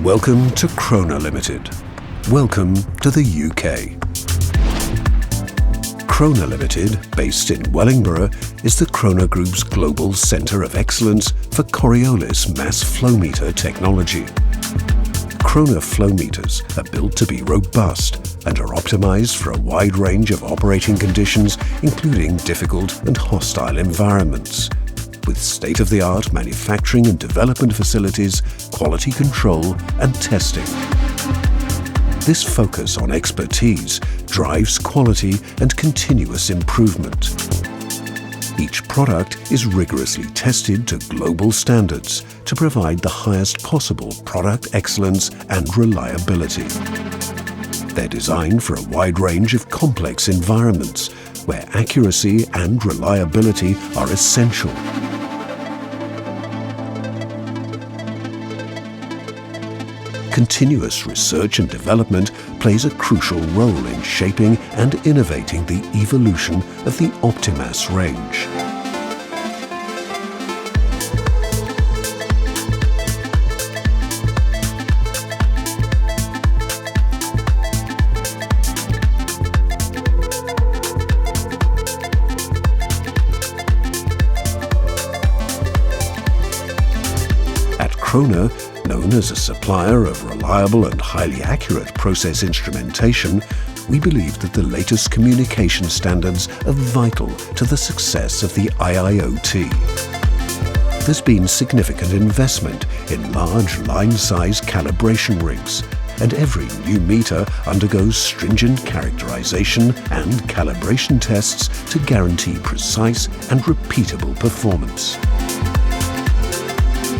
Welcome to KROHNE Limited. Welcome to the UK. KROHNE Limited, based in Wellingborough, is the KROHNE Group's global centre of excellence for Coriolis mass flowmeter technology. KROHNE flowmeters are built to be robust and are optimised for a wide range of operating conditions, including difficult and hostile environments. With state-of-the-art manufacturing and development facilities, quality control and testing. This focus on expertise drives quality and continuous improvement. Each product is rigorously tested to global standards to provide the highest possible product excellence and reliability. They're designed for a wide range of complex environments where accuracy and reliability are essential. Continuous research and development plays a crucial role in shaping and innovating the evolution of the OPTIMASS range. At KROHNE, known as a supplier of reliable and highly accurate process instrumentation, we believe that the latest communication standards are vital to the success of the IIoT. There's been significant investment in large line-size calibration rigs, and every new meter undergoes stringent characterisation and calibration tests to guarantee precise and repeatable performance.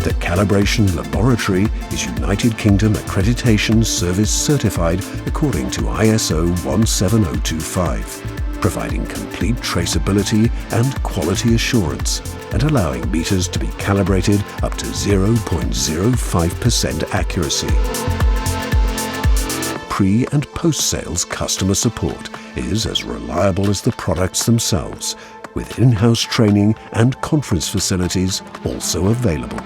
The calibration laboratory is United Kingdom Accreditation Service certified according to ISO 17025, providing complete traceability and quality assurance and allowing meters to be calibrated up to 0.05% accuracy. Pre- and post-sales customer support is as reliable as the products themselves, with in-house training and conference facilities also available.